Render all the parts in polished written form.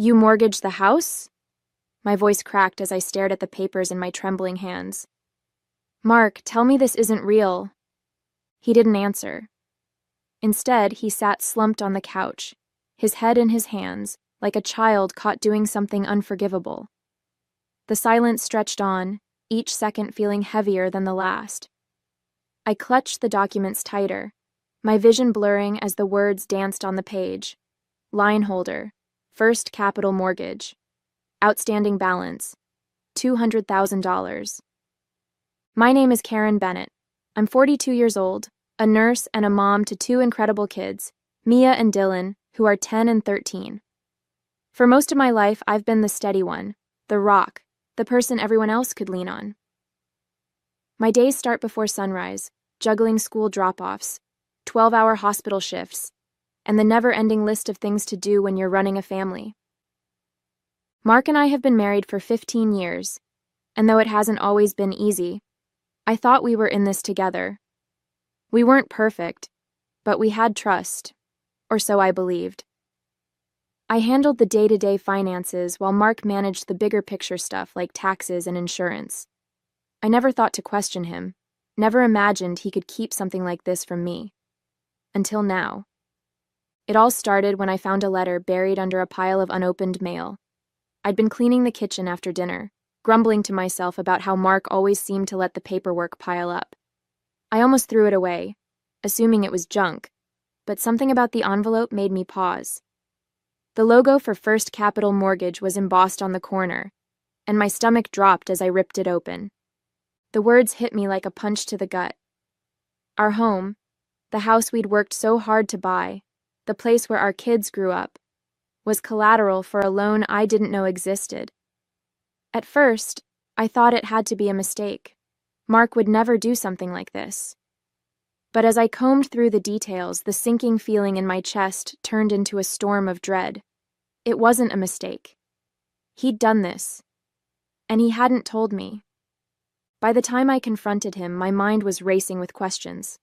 You mortgaged the house? My voice cracked as I stared at the papers in my trembling hands. Mark, tell me this isn't real. He didn't answer. Instead, he sat slumped on the couch, his head in his hands, like a child caught doing something unforgivable. The silence stretched on, each second feeling heavier than the last. I clutched the documents tighter, my vision blurring as the words danced on the page. Line holder, First Capital Mortgage. Outstanding balance, $200,000. My name is Karen Bennett. I'm 42 years old, a nurse and a mom to two incredible kids, Mia and Dylan, who are 10 and 13. For most of my life, I've been the steady one, the rock, the person everyone else could lean on. My days start before sunrise, juggling school drop-offs, 12-hour hospital shifts, and the never-ending list of things to do when you're running a family. Mark and I have been married for 15 years, and though it hasn't always been easy, I thought we were in this together. We weren't perfect, but we had trust, or so I believed. I handled the day-to-day finances while Mark managed the bigger picture stuff like taxes and insurance. I never thought to question him, never imagined he could keep something like this from me. Until now. It all started when I found a letter buried under a pile of unopened mail. I'd been cleaning the kitchen after dinner, grumbling to myself about how Mark always seemed to let the paperwork pile up. I almost threw it away, assuming it was junk, but something about the envelope made me pause. The logo for First Capital Mortgage was embossed on the corner, and my stomach dropped as I ripped it open. The words hit me like a punch to the gut. Our home, the house we'd worked so hard to buy, the place where our kids grew up, was collateral for a loan I didn't know existed. At first, I thought it had to be a mistake. Mark would never do something like this. But as I combed through the details, the sinking feeling in my chest turned into a storm of dread. It wasn't a mistake. He'd done this, and he hadn't told me. By the time I confronted him, my mind was racing with questions.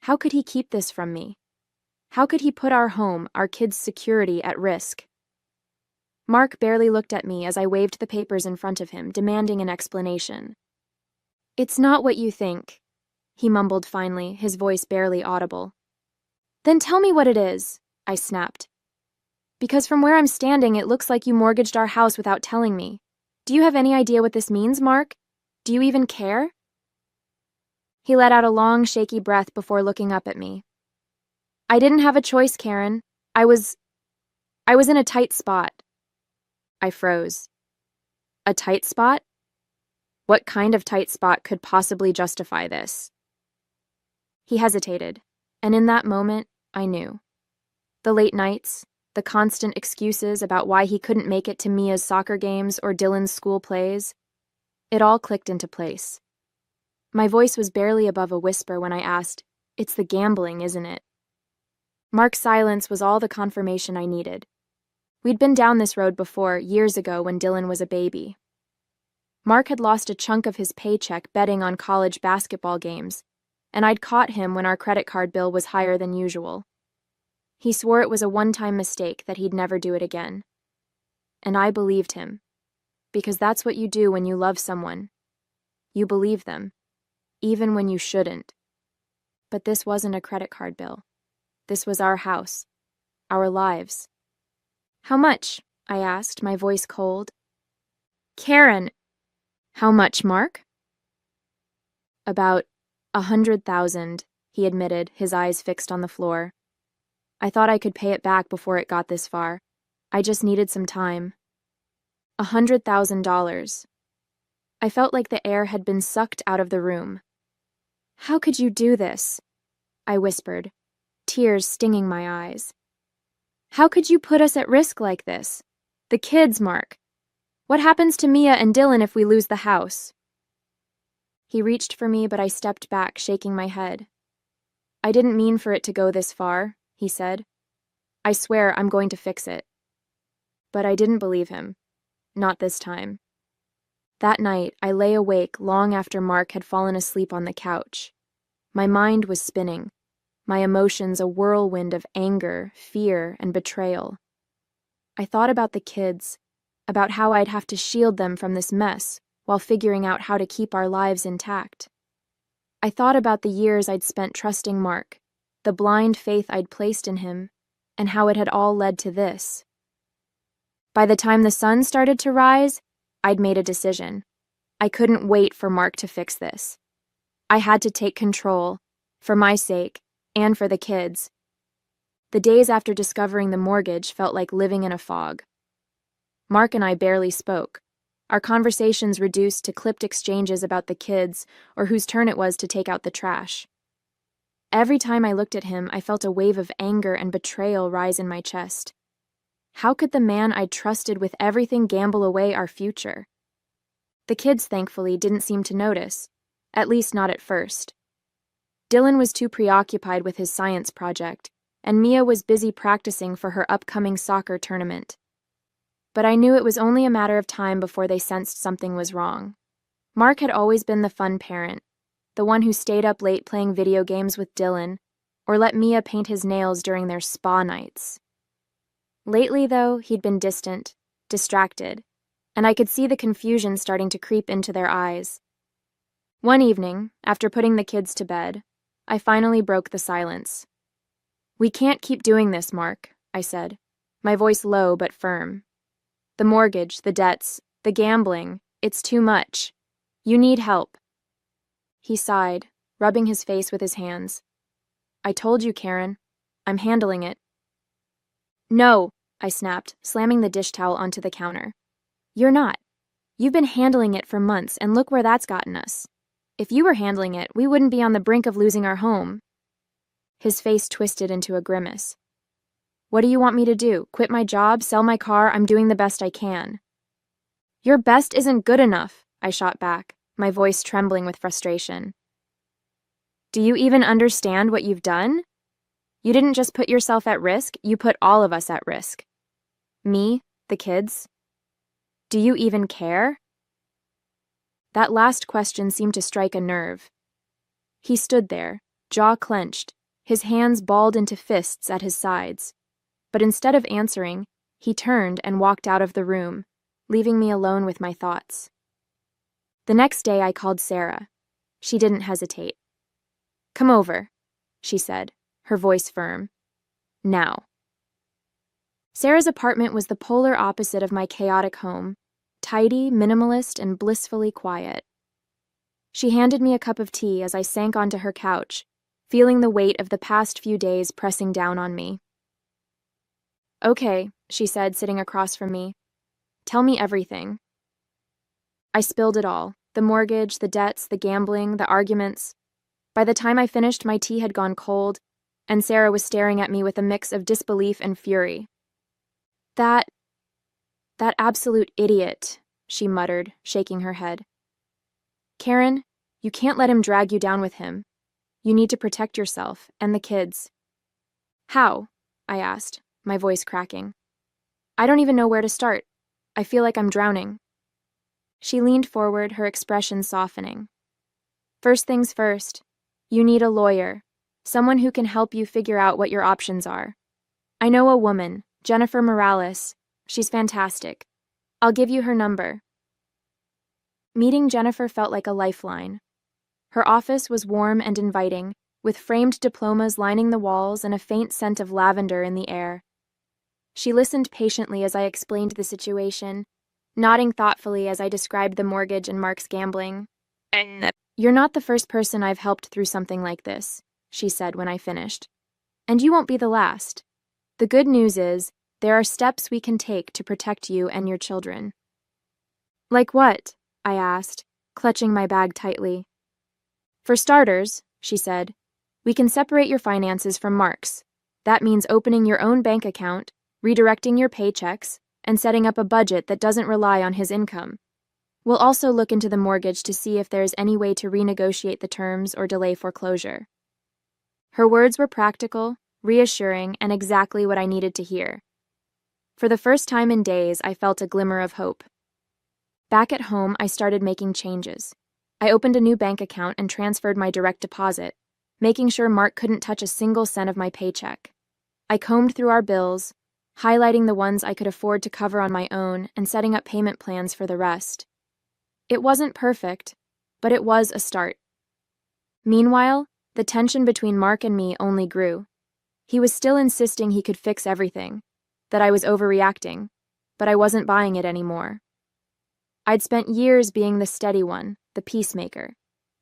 How could he keep this from me? How could he put our home, our kids' security, at risk? Mark barely looked at me as I waved the papers in front of him, demanding an explanation. It's not what you think, he mumbled finally, his voice barely audible. Then tell me what it is, I snapped. Because from where I'm standing, it looks like you mortgaged our house without telling me. Do you have any idea what this means, Mark? Do you even care? He let out a long, shaky breath before looking up at me. I didn't have a choice, Karen. I was in a tight spot. I froze. A tight spot? What kind of tight spot could possibly justify this? He hesitated, and in that moment, I knew. The late nights, the constant excuses about why he couldn't make it to Mia's soccer games or Dylan's school plays, it all clicked into place. My voice was barely above a whisper when I asked, "It's the gambling, isn't it?" Mark's silence was all the confirmation I needed. We'd been down this road before, years ago when Dylan was a baby. Mark had lost a chunk of his paycheck betting on college basketball games, and I'd caught him when our credit card bill was higher than usual. He swore it was a one-time mistake, that he'd never do it again. And I believed him, because that's what you do when you love someone. You believe them, even when you shouldn't. But this wasn't a credit card bill. This was our house, our lives. How much? I asked, my voice cold. Karen! How much, Mark? About 100,000, he admitted, his eyes fixed on the floor. I thought I could pay it back before it got this far. I just needed some time. $100,000. I felt like the air had been sucked out of the room. How could you do this? I whispered, tears stinging my eyes. How could you put us at risk like this? The kids, Mark. What happens to Mia and Dylan if we lose the house? He reached for me, but I stepped back, shaking my head. I didn't mean for it to go this far, he said. I swear I'm going to fix it. But I didn't believe him. Not this time. That night, I lay awake long after Mark had fallen asleep on the couch. My mind was spinning, my emotions a whirlwind of anger, fear, and betrayal. I thought about the kids, about how I'd have to shield them from this mess while figuring out how to keep our lives intact. I thought about the years I'd spent trusting Mark, the blind faith I'd placed in him, and how it had all led to this. By the time the sun started to rise, I'd made a decision. I couldn't wait for Mark to fix this. I had to take control, for my sake, and for the kids. The days after discovering the mortgage felt like living in a fog. Mark and I barely spoke, our conversations reduced to clipped exchanges about the kids or whose turn it was to take out the trash. Every time I looked at him, I felt a wave of anger and betrayal rise in my chest. How could the man I'd trusted with everything gamble away our future? The kids, thankfully, didn't seem to notice, at least not at first. Dylan was too preoccupied with his science project, and Mia was busy practicing for her upcoming soccer tournament. But I knew it was only a matter of time before they sensed something was wrong. Mark had always been the fun parent, the one who stayed up late playing video games with Dylan, or let Mia paint his nails during their spa nights. Lately, though, he'd been distant, distracted, and I could see the confusion starting to creep into their eyes. One evening, after putting the kids to bed, I finally broke the silence. "We can't keep doing this, Mark," I said, my voice low but firm. "The mortgage, the debts, the gambling, it's too much. You need help." He sighed, rubbing his face with his hands. "I told you, Karen. I'm handling it." "No," I snapped, slamming the dish towel onto the counter. "You're not. You've been handling it for months, and look where that's gotten us. If you were handling it, we wouldn't be on the brink of losing our home." His face twisted into a grimace. "What do you want me to do? Quit my job? Sell my car? I'm doing the best I can." "Your best isn't good enough," I shot back, my voice trembling with frustration. "Do you even understand what you've done? You didn't just put yourself at risk, you put all of us at risk. Me, the kids. Do you even care?" That last question seemed to strike a nerve. He stood there, jaw clenched, his hands balled into fists at his sides. But instead of answering, he turned and walked out of the room, leaving me alone with my thoughts. The next day I called Sarah. She didn't hesitate. "Come over," she said, her voice firm. "Now." Sarah's apartment was the polar opposite of my chaotic home, tidy, minimalist, and blissfully quiet. She handed me a cup of tea as I sank onto her couch, feeling the weight of the past few days pressing down on me. "Okay," she said, sitting across from me. "Tell me everything." I spilled it all, the mortgage, the debts, the gambling, the arguments. By the time I finished, my tea had gone cold, and Sarah was staring at me with a mix of disbelief and fury. That absolute idiot," she muttered, shaking her head. "Karen, you can't let him drag you down with him. You need to protect yourself and the kids." "How?" I asked, my voice cracking. "I don't even know where to start. I feel like I'm drowning." She leaned forward, her expression softening. "First things first, you need a lawyer, someone who can help you figure out what your options are. I know a woman, Jennifer Morales. She's fantastic. I'll give you her number." Meeting Jennifer felt like a lifeline. Her office was warm and inviting, with framed diplomas lining the walls and a faint scent of lavender in the air. She listened patiently as I explained the situation, nodding thoughtfully as I described the mortgage and Mark's gambling. "You're not the first person I've helped through something like this," she said when I finished. "And you won't be the last. The good news is, there are steps we can take to protect you and your children." "Like what?" I asked, clutching my bag tightly. "For starters," she said, "we can separate your finances from Mark's. That means opening your own bank account, redirecting your paychecks, and setting up a budget that doesn't rely on his income. We'll also look into the mortgage to see if there's any way to renegotiate the terms or delay foreclosure." Her words were practical, reassuring, and exactly what I needed to hear. For the first time in days, I felt a glimmer of hope. Back at home, I started making changes. I opened a new bank account and transferred my direct deposit, making sure Mark couldn't touch a single cent of my paycheck. I combed through our bills, highlighting the ones I could afford to cover on my own and setting up payment plans for the rest. It wasn't perfect, but it was a start. Meanwhile, the tension between Mark and me only grew. He was still insisting he could fix everything, that I was overreacting, but I wasn't buying it anymore. I'd spent years being the steady one, the peacemaker,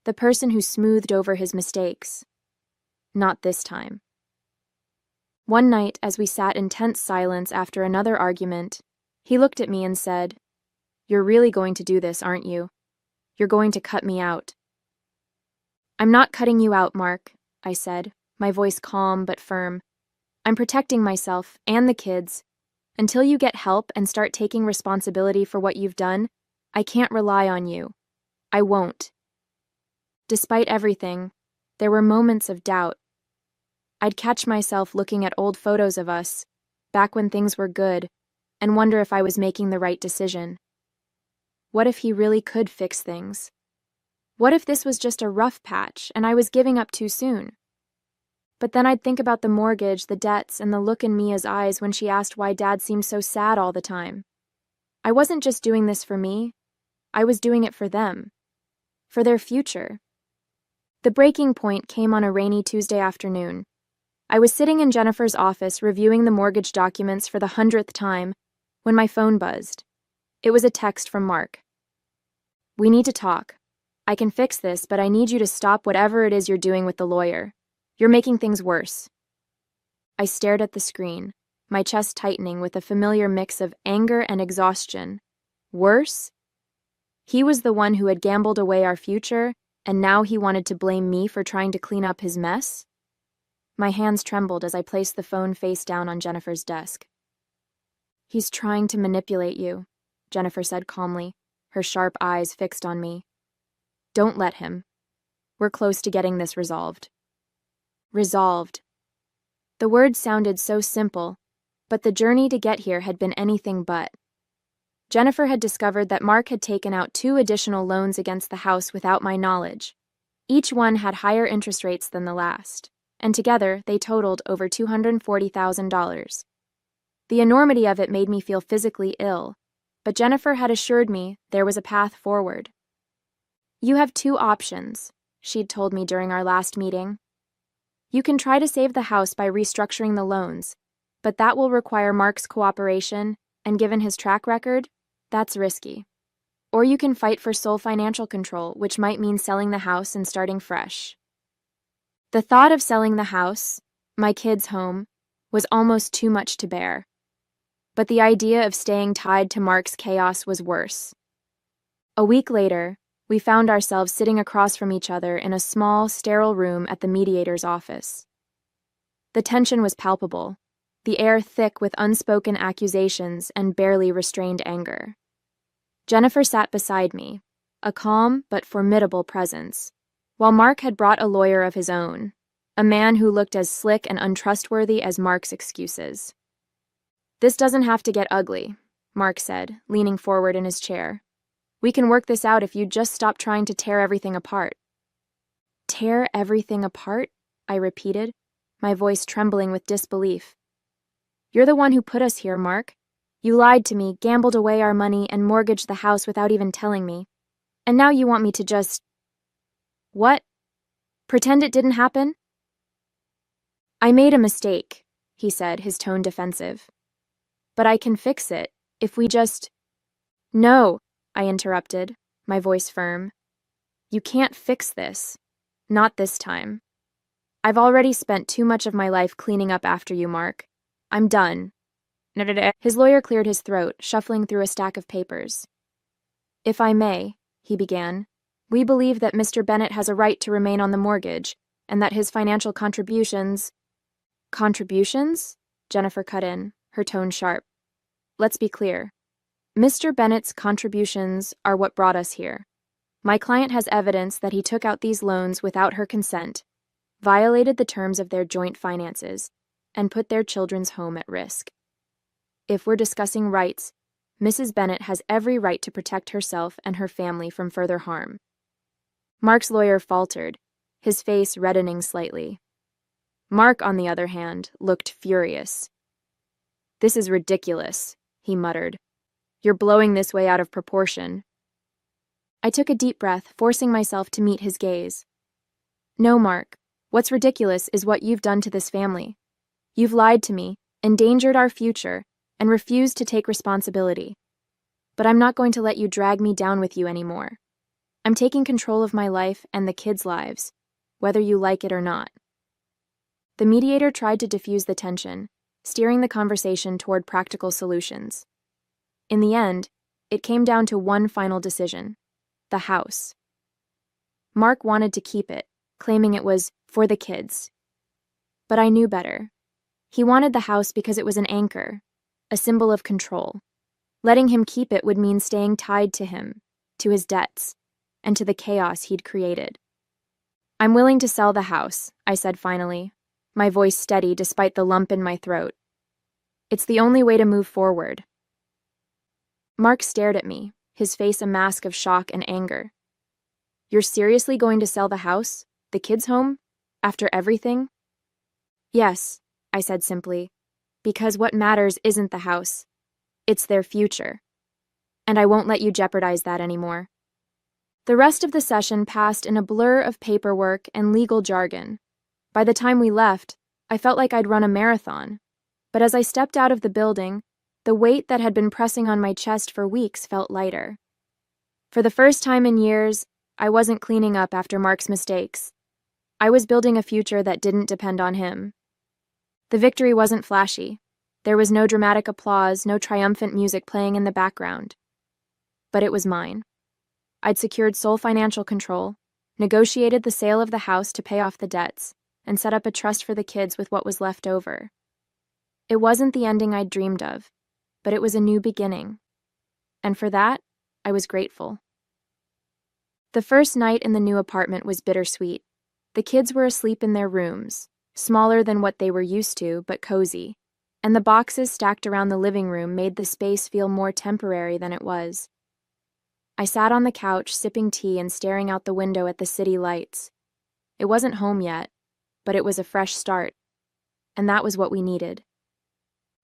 the person who smoothed over his mistakes. Not this time. One night, as we sat in tense silence after another argument, he looked at me and said, "You're really going to do this, aren't you? You're going to cut me out." "I'm not cutting you out, Mark," I said, my voice calm but firm. "I'm protecting myself and the kids. Until you get help and start taking responsibility for what you've done, I can't rely on you. I won't." Despite everything, there were moments of doubt. I'd catch myself looking at old photos of us, back when things were good, and wonder if I was making the right decision. What if he really could fix things? What if this was just a rough patch and I was giving up too soon? But then I'd think about the mortgage, the debts, and the look in Mia's eyes when she asked why Dad seemed so sad all the time. I wasn't just doing this for me. I was doing it for them. For their future. The breaking point came on a rainy Tuesday afternoon. I was sitting in Jennifer's office reviewing the mortgage documents for the 100th time when my phone buzzed. It was a text from Mark. "We need to talk. I can fix this, but I need you to stop whatever it is you're doing with the lawyer. You're making things worse." I stared at the screen, my chest tightening with a familiar mix of anger and exhaustion. Worse? He was the one who had gambled away our future, and now he wanted to blame me for trying to clean up his mess? My hands trembled as I placed the phone face down on Jennifer's desk. "He's trying to manipulate you," Jennifer said calmly, her sharp eyes fixed on me. "Don't let him. We're close to getting this resolved." Resolved. The word sounded so simple, but the journey to get here had been anything but. Jennifer had discovered that Mark had taken out 2 additional loans against the house without my knowledge. Each one had higher interest rates than the last, and together they totaled over $240,000. The enormity of it made me feel physically ill, but Jennifer had assured me there was a path forward. "You have 2 options," she'd told me during our last meeting. "You can try to save the house by restructuring the loans, but that will require Mark's cooperation, and given his track record, that's risky. Or you can fight for sole financial control, which might mean selling the house and starting fresh." The thought of selling the house, my kids' home, was almost too much to bear. But the idea of staying tied to Mark's chaos was worse. A week later, we found ourselves sitting across from each other in a small, sterile room at the mediator's office. The tension was palpable, the air thick with unspoken accusations and barely restrained anger. Jennifer sat beside me, a calm but formidable presence, while Mark had brought a lawyer of his own, a man who looked as slick and untrustworthy as Mark's excuses. "This doesn't have to get ugly," Mark said, leaning forward in his chair. "We can work this out if you just stop trying to tear everything apart." "Tear everything apart?" I repeated, my voice trembling with disbelief. "You're the one who put us here, Mark. You lied to me, gambled away our money, and mortgaged the house without even telling me. And now you want me to just... What? Pretend it didn't happen?" "I made a mistake," he said, his tone defensive. "But I can fix it, if we just..." "No," I interrupted, my voice firm. "You can't fix this. Not this time. I've already spent too much of my life cleaning up after you, Mark. I'm done." His lawyer cleared his throat, shuffling through a stack of papers. "If I may," he began, "we believe that Mr. Bennett has a right to remain on the mortgage, and that his financial contributions..." "Contributions?" Jennifer cut in, her tone sharp. "Let's be clear. Mr. Bennett's contributions are what brought us here. My client has evidence that he took out these loans without her consent, violated the terms of their joint finances, and put their children's home at risk. If we're discussing rights, Mrs. Bennett has every right to protect herself and her family from further harm." Mark's lawyer faltered, his face reddening slightly. Mark, on the other hand, looked furious. "This is ridiculous," he muttered. "You're blowing this way out of proportion." I took a deep breath, forcing myself to meet his gaze. "No, Mark. What's ridiculous is what you've done to this family. You've lied to me, endangered our future, and refused to take responsibility. But I'm not going to let you drag me down with you anymore. I'm taking control of my life and the kids' lives, whether you like it or not." The mediator tried to diffuse the tension, steering the conversation toward practical solutions. In the end, it came down to one final decision: the house. Mark wanted to keep it, claiming it was for the kids. But I knew better. He wanted the house because it was an anchor, a symbol of control. Letting him keep it would mean staying tied to him, to his debts, and to the chaos he'd created. "I'm willing to sell the house," I said finally, my voice steady despite the lump in my throat. "It's the only way to move forward." Mark stared at me, his face a mask of shock and anger. "You're seriously going to sell the house, the kids' home, after everything?" "Yes," I said simply, "because what matters isn't the house. It's their future. And I won't let you jeopardize that anymore." The rest of the session passed in a blur of paperwork and legal jargon. By the time we left, I felt like I'd run a marathon. But as I stepped out of the building, the weight that had been pressing on my chest for weeks felt lighter. For the first time in years, I wasn't cleaning up after Mark's mistakes. I was building a future that didn't depend on him. The victory wasn't flashy. There was no dramatic applause, no triumphant music playing in the background. But it was mine. I'd secured sole financial control, negotiated the sale of the house to pay off the debts, and set up a trust for the kids with what was left over. It wasn't the ending I'd dreamed of, but it was a new beginning. And for that, I was grateful. The first night in the new apartment was bittersweet. The kids were asleep in their rooms, smaller than what they were used to, but cozy, and the boxes stacked around the living room made the space feel more temporary than it was. I sat on the couch, sipping tea and staring out the window at the city lights. It wasn't home yet, but it was a fresh start, and that was what we needed.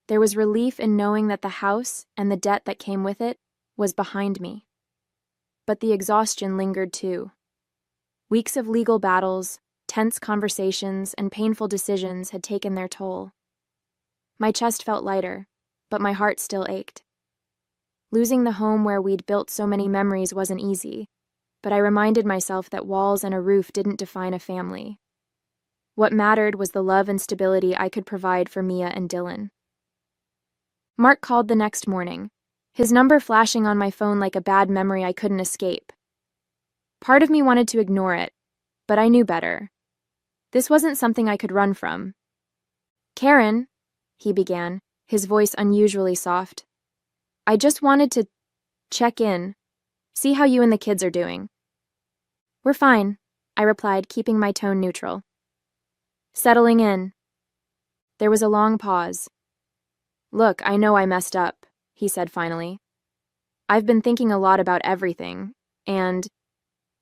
There was relief in knowing that the house and the debt that came with it was behind me. But the exhaustion lingered too. Weeks of legal battles, tense conversations, and painful decisions had taken their toll. My chest felt lighter, but my heart still ached. Losing the home where we'd built so many memories wasn't easy, but I reminded myself that walls and a roof didn't define a family. What mattered was the love and stability I could provide for Mia and Dylan. Mark called the next morning, his number flashing on my phone like a bad memory I couldn't escape. Part of me wanted to ignore it, but I knew better. This wasn't something I could run from. "Karen," he began, his voice unusually soft. "I just wanted to check in, see how you and the kids are doing." "We're fine," I replied, keeping my tone neutral. "Settling in." There was a long pause. "Look, I know I messed up," he said finally. "I've been thinking a lot about everything, and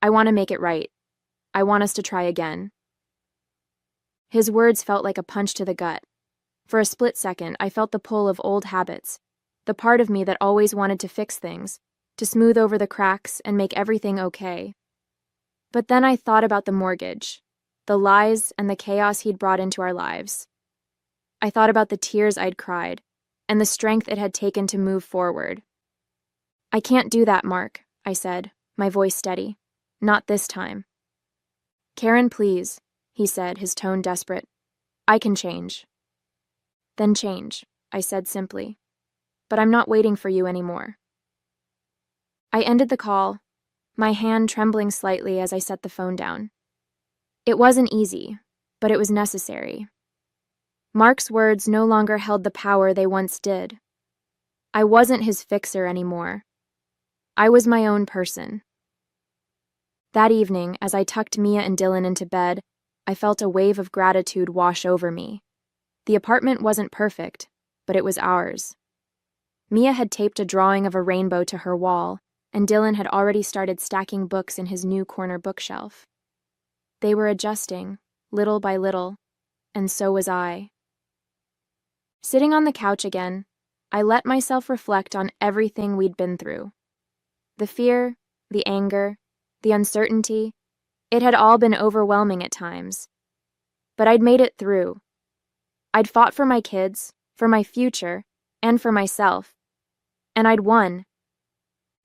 I want to make it right. I want us to try again." His words felt like a punch to the gut. For a split second, I felt the pull of old habits, the part of me that always wanted to fix things, to smooth over the cracks and make everything okay. But then I thought about the mortgage, the lies and the chaos he'd brought into our lives. I thought about the tears I'd cried, and the strength it had taken to move forward. "I can't do that, Mark," I said, my voice steady. "Not this time." "Karen, please," he said, his tone desperate. "I can change." "Then change," I said simply. "But I'm not waiting for you anymore." I ended the call, my hand trembling slightly as I set the phone down. It wasn't easy, but it was necessary. Mark's words no longer held the power they once did. I wasn't his fixer anymore. I was my own person. That evening, as I tucked Mia and Dylan into bed, I felt a wave of gratitude wash over me. The apartment wasn't perfect, but it was ours. Mia had taped a drawing of a rainbow to her wall, and Dylan had already started stacking books in his new corner bookshelf. They were adjusting, little by little, and so was I. Sitting on the couch again, I let myself reflect on everything we'd been through. The fear, the anger, the uncertainty, it had all been overwhelming at times. But I'd made it through. I'd fought for my kids, for my future, and for myself. And I'd won.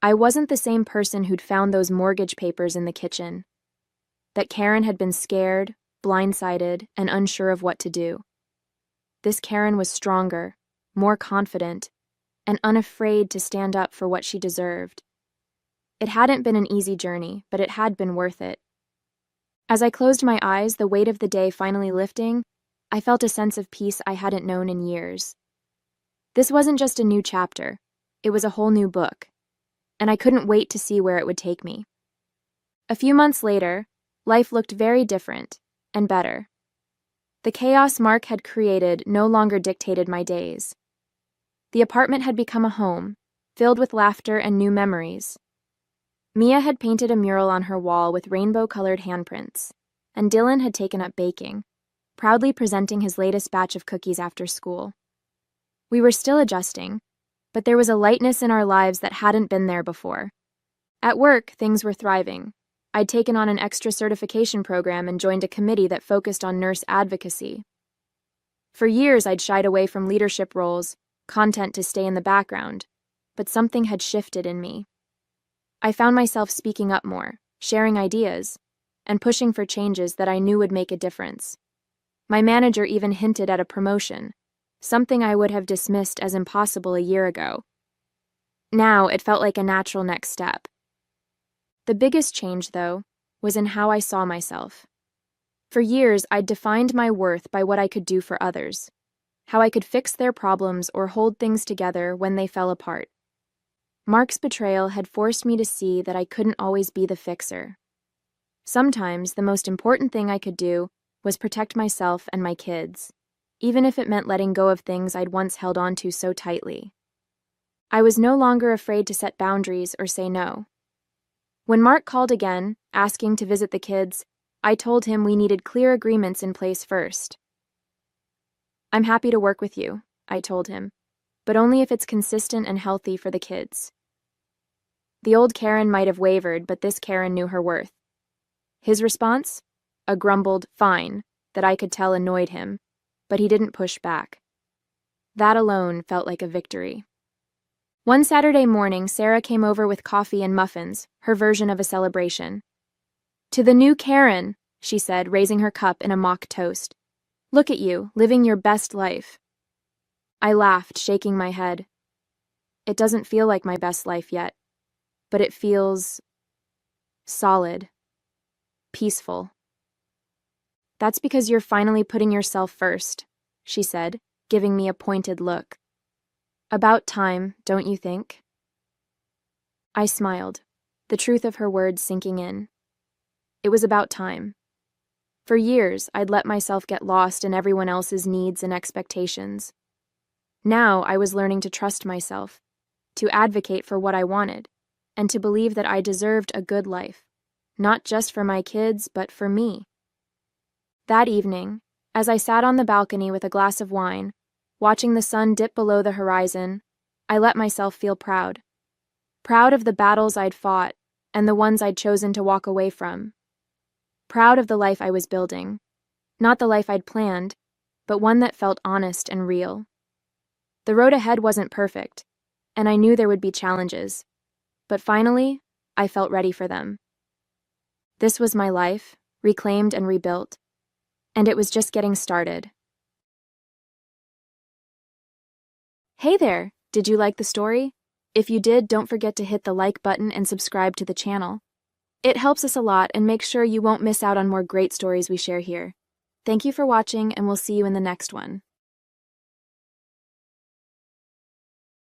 I wasn't the same person who'd found those mortgage papers in the kitchen. That Karen had been scared, blindsided, and unsure of what to do. This Karen was stronger, more confident, and unafraid to stand up for what she deserved. It hadn't been an easy journey, but it had been worth it. As I closed my eyes, the weight of the day finally lifting, I felt a sense of peace I hadn't known in years. This wasn't just a new chapter, it was a whole new book, and I couldn't wait to see where it would take me. A few months later, life looked very different and better. The chaos Mark had created no longer dictated my days. The apartment had become a home, filled with laughter and new memories. Mia had painted a mural on her wall with rainbow-colored handprints, and Dylan had taken up baking, proudly presenting his latest batch of cookies after school. We were still adjusting, but there was a lightness in our lives that hadn't been there before. At work, things were thriving. I'd taken on an extra certification program and joined a committee that focused on nurse advocacy. For years, I'd shied away from leadership roles, content to stay in the background, but something had shifted in me. I found myself speaking up more, sharing ideas, and pushing for changes that I knew would make a difference. My manager even hinted at a promotion, something I would have dismissed as impossible a year ago. Now it felt like a natural next step. The biggest change, though, was in how I saw myself. For years, I'd defined my worth by what I could do for others, how I could fix their problems or hold things together when they fell apart. Mark's betrayal had forced me to see that I couldn't always be the fixer. Sometimes the most important thing I could do was protect myself and my kids, even if it meant letting go of things I'd once held on to so tightly. I was no longer afraid to set boundaries or say no. When Mark called again, asking to visit the kids, I told him we needed clear agreements in place first. "I'm happy to work with you," I told him, "but only if it's consistent and healthy for the kids." The old Karen might have wavered, but this Karen knew her worth. His response? A grumbled "fine" that I could tell annoyed him, but he didn't push back. That alone felt like a victory. One Saturday morning, Sarah came over with coffee and muffins, her version of a celebration. "To the new Karen," she said, raising her cup in a mock toast. "Look at you, living your best life." I laughed, shaking my head. It doesn't feel like my best life yet, but it feels solid, peaceful. "That's because you're finally putting yourself first," she said, giving me a pointed look. "About time, don't you think?" I smiled, the truth of her words sinking in. It was about time. For years, I'd let myself get lost in everyone else's needs and expectations. Now I was learning to trust myself, to advocate for what I wanted, and to believe that I deserved a good life, not just for my kids, but for me. That evening, as I sat on the balcony with a glass of wine, watching the sun dip below the horizon, I let myself feel proud. Proud of the battles I'd fought and the ones I'd chosen to walk away from. Proud of the life I was building. Not the life I'd planned, but one that felt honest and real. The road ahead wasn't perfect, and I knew there would be challenges. But finally, I felt ready for them. This was my life, reclaimed and rebuilt. And it was just getting started. Hey there! Did you like the story? If you did, don't forget to hit the like button and subscribe to the channel. It helps us a lot and makes sure you won't miss out on more great stories we share here. Thank you for watching, and we'll see you in the next one.